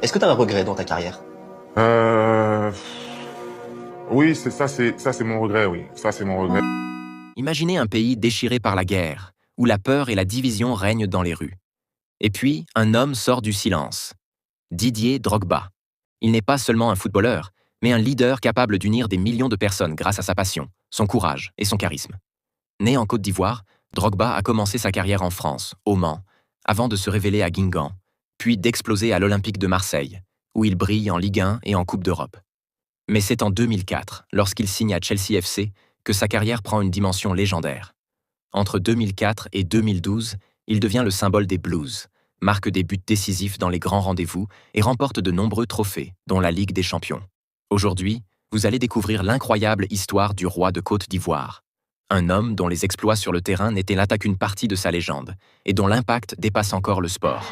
Est-ce que tu as un regret dans ta carrière? Euh... Oui, c'est mon regret, oui. Ça, c'est mon regret. Imaginez un pays déchiré par la guerre, où la peur et la division règnent dans les rues. Et puis, un homme sort du silence. Didier Drogba. Il n'est pas seulement un footballeur, mais un leader capable d'unir des millions de personnes grâce à sa passion, son courage et son charisme. Né en Côte d'Ivoire, Drogba a commencé sa carrière en France, au Mans, avant de se révéler à Guingamp, puis d'exploser à l'Olympique de Marseille, où il brille en Ligue 1 et en Coupe d'Europe. Mais c'est en 2004, lorsqu'il signe à Chelsea FC, que sa carrière prend une dimension légendaire. Entre 2004 et 2012, il devient le symbole des Blues, marque des buts décisifs dans les grands rendez-vous et remporte de nombreux trophées, dont la Ligue des Champions. Aujourd'hui, vous allez découvrir l'incroyable histoire du roi de Côte d'Ivoire. Un homme dont les exploits sur le terrain n'étaient là qu'une partie de sa légende, et dont l'impact dépasse encore le sport.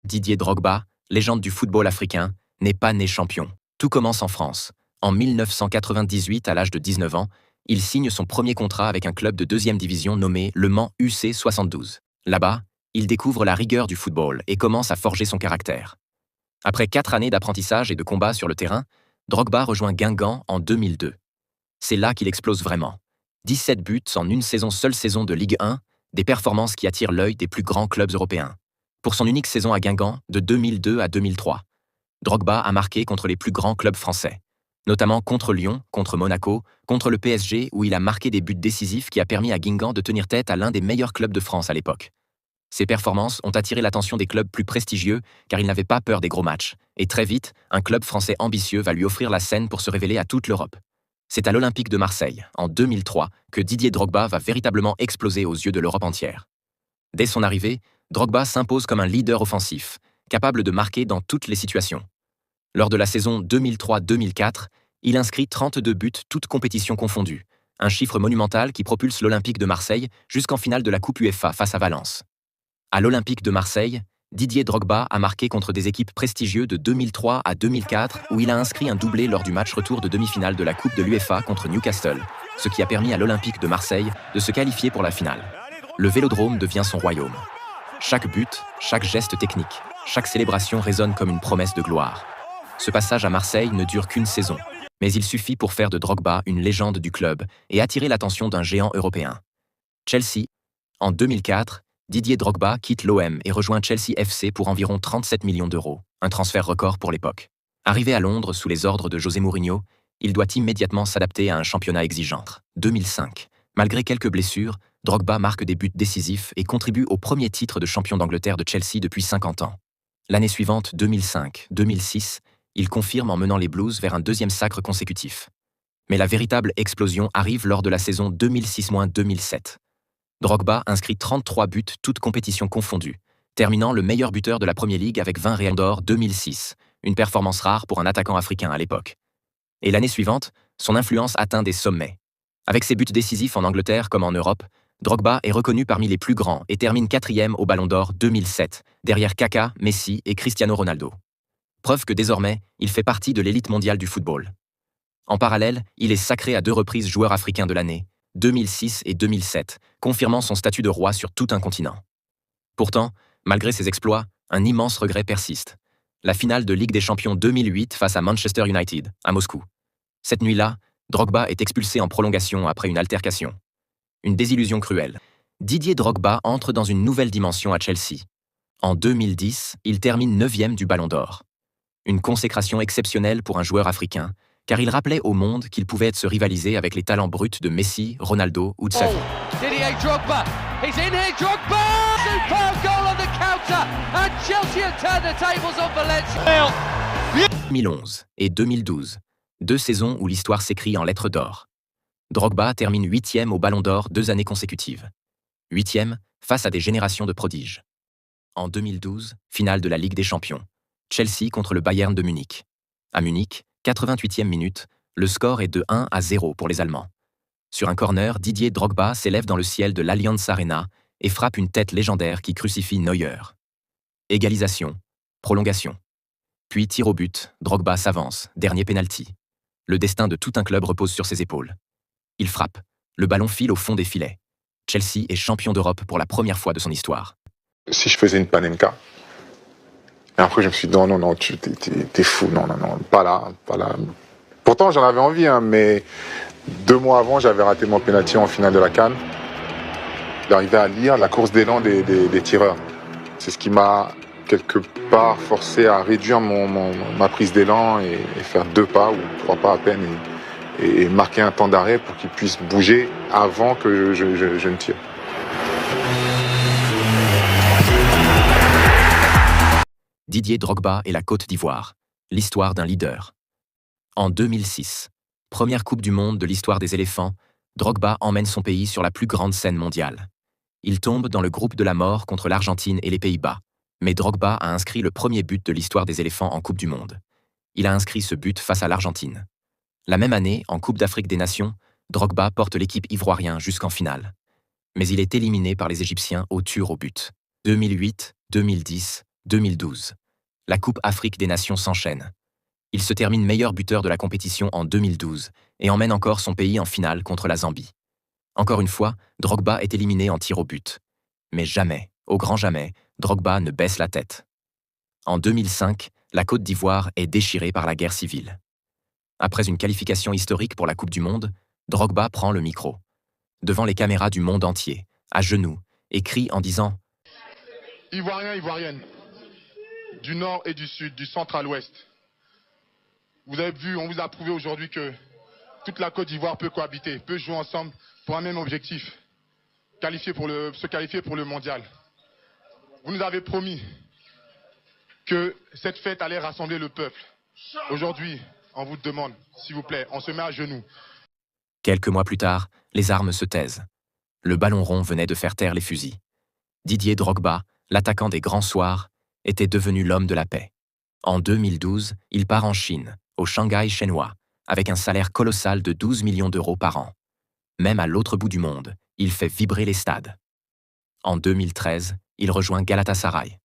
Didier Drogba, légende du football africain, n'est pas né champion. Tout commence en France. En 1998, à l'âge de 19 ans, il signe son premier contrat avec un club de deuxième division nommé Le Mans UC 72. Là-bas, il découvre la rigueur du football et commence à forger son caractère. Après 4 années d'apprentissage et de combat sur le terrain, Drogba rejoint Guingamp en 2002. C'est là qu'il explose vraiment. 17 buts en une seule saison de Ligue 1, des performances qui attirent l'œil des plus grands clubs européens. Pour son unique saison à Guingamp, de 2002 à 2003, Drogba a marqué contre les plus grands clubs français, notamment contre Lyon, contre Monaco, contre le PSG, où il a marqué des buts décisifs qui a permis à Guingamp de tenir tête à l'un des meilleurs clubs de France à l'époque. Ces performances ont attiré l'attention des clubs plus prestigieux car il n'avait pas peur des gros matchs, et très vite, un club français ambitieux va lui offrir la scène pour se révéler à toute l'Europe. C'est à l'Olympique de Marseille, en 2003, que Didier Drogba va véritablement exploser aux yeux de l'Europe entière. Dès son arrivée, Drogba s'impose comme un leader offensif, capable de marquer dans toutes les situations. Lors de la saison 2003-2004, il inscrit 32 buts, toutes compétitions confondues, un chiffre monumental qui propulse l'Olympique de Marseille jusqu'en finale de la Coupe UEFA face à Valence. À l'Olympique de Marseille, Didier Drogba a marqué contre des équipes prestigieuses de 2003 à 2004, où il a inscrit un doublé lors du match retour de demi-finale de la Coupe de l'UEFA contre Newcastle, ce qui a permis à l'Olympique de Marseille de se qualifier pour la finale. Le Vélodrome devient son royaume. Chaque but, chaque geste technique, chaque célébration résonne comme une promesse de gloire. Ce passage à Marseille ne dure qu'une saison, mais il suffit pour faire de Drogba une légende du club et attirer l'attention d'un géant européen. Chelsea. En 2004, Didier Drogba quitte l'OM et rejoint Chelsea FC pour environ 37 millions d'euros, un transfert record pour l'époque. Arrivé à Londres sous les ordres de José Mourinho, il doit immédiatement s'adapter à un championnat exigeant. 2005. Malgré quelques blessures, Drogba marque des buts décisifs et contribue au premier titre de champion d'Angleterre de Chelsea depuis 50 ans. L'année suivante, 2005-2006, il confirme en menant les Blues vers un deuxième sacre consécutif. Mais la véritable explosion arrive lors de la saison 2006-2007. Drogba inscrit 33 buts, toutes compétitions confondues, terminant le meilleur buteur de la Premier League avec 20 Rayons d'or 2006, une performance rare pour un attaquant africain à l'époque. Et l'année suivante, son influence atteint des sommets. Avec ses buts décisifs en Angleterre comme en Europe, Drogba est reconnu parmi les plus grands et termine 4e au Ballon d'Or 2007, derrière Kaka, Messi et Cristiano Ronaldo. Preuve que désormais, il fait partie de l'élite mondiale du football. En parallèle, il est sacré à 2 reprises joueur africain de l'année, 2006 et 2007, confirmant son statut de roi sur tout un continent. Pourtant, malgré ses exploits, un immense regret persiste. La finale de Ligue des Champions 2008 face à Manchester United, à Moscou. Cette nuit-là, Drogba est expulsé en prolongation après une altercation. Une désillusion cruelle. Didier Drogba entre dans une nouvelle dimension à Chelsea. En 2010, il termine 9e du Ballon d'Or. Une consécration exceptionnelle pour un joueur africain, car il rappelait au monde qu'il pouvait se rivaliser avec les talents bruts de Messi, Ronaldo ou Xavi. Didier Drogba, he's in here, Drogba! Superb goal on the counter, and Chelsea have turned the tables on Valencia. 2011 et 2012, 2 saisons où l'histoire s'écrit en lettres d'or. Drogba termine 8e au Ballon d'Or 2 années consécutives. 8e face à des générations de prodiges. En 2012, finale de la Ligue des Champions. Chelsea contre le Bayern de Munich. À Munich, 88e minute, le score est de 1-0 pour les Allemands. Sur un corner, Didier Drogba s'élève dans le ciel de l'Allianz Arena et frappe une tête légendaire qui crucifie Neuer. Égalisation, prolongation. Puis tir au but, Drogba s'avance, dernier pénalty. Le destin de tout un club repose sur ses épaules. Il frappe. Le ballon file au fond des filets. Chelsea est champion d'Europe pour la première fois de son histoire. Si je faisais une Panenka, et après je me suis dit non, t'es fou, non, pas là. Pourtant j'en avais envie, hein, mais 2 mois avant j'avais raté mon penalty en finale de la CAN. D'arriver à lire la course d'élan des tireurs. C'est ce qui m'a quelque part forcé à réduire ma prise d'élan et faire 2 pas ou 3 pas à peine et marquer un temps d'arrêt pour qu'ils puissent bouger avant que je ne tire. Didier Drogba et la Côte d'Ivoire. L'histoire d'un leader. En 2006, première Coupe du Monde de l'histoire des éléphants, Drogba emmène son pays sur la plus grande scène mondiale. Il tombe dans le groupe de la mort contre l'Argentine et les Pays-Bas. Mais Drogba a inscrit le premier but de l'histoire des éléphants en Coupe du Monde. Il a inscrit ce but face à l'Argentine. La même année, en Coupe d'Afrique des Nations, Drogba porte l'équipe ivoirienne jusqu'en finale. Mais il est éliminé par les Égyptiens au tir au but. 2008, 2010, 2012. La Coupe Afrique des Nations s'enchaîne. Il se termine meilleur buteur de la compétition en 2012 et emmène encore son pays en finale contre la Zambie. Encore une fois, Drogba est éliminé en tir au but. Mais jamais, au grand jamais, Drogba ne baisse la tête. En 2005, la Côte d'Ivoire est déchirée par la guerre civile. Après une qualification historique pour la Coupe du Monde, Drogba prend le micro. Devant les caméras du monde entier, à genoux, et crie en disant « Ivoiriens, Ivoiriennes, du nord et du sud, du centre à l'ouest. Vous avez vu, on vous a prouvé aujourd'hui que toute la Côte d'Ivoire peut cohabiter, peut jouer ensemble pour un même objectif, se qualifier pour le mondial. Vous nous avez promis que cette fête allait rassembler le peuple. Aujourd'hui, on vous demande, s'il vous plaît, on se met à genoux. » Quelques mois plus tard, les armes se taisent. Le ballon rond venait de faire taire les fusils. Didier Drogba, l'attaquant des grands soirs, était devenu l'homme de la paix. En 2012, il part en Chine, au Shanghai chinois, avec un salaire colossal de 12 millions d'euros par an. Même à l'autre bout du monde, il fait vibrer les stades. En 2013, il rejoint Galatasaray.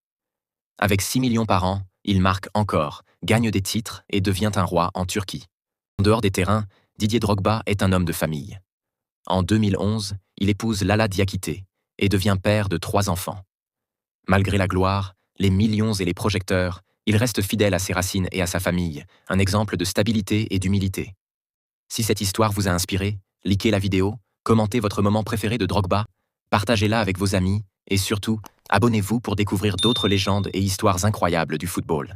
Avec 6 millions par an, il marque encore, gagne des titres et devient un roi en Turquie. En dehors des terrains, Didier Drogba est un homme de famille. En 2011, il épouse Lala Diakité et devient père de 3 enfants. Malgré la gloire, les millions et les projecteurs, il reste fidèle à ses racines et à sa famille, un exemple de stabilité et d'humilité. Si cette histoire vous a inspiré, likez la vidéo, commentez votre moment préféré de Drogba, partagez-la avec vos amis et surtout, abonnez-vous pour découvrir d'autres légendes et histoires incroyables du football.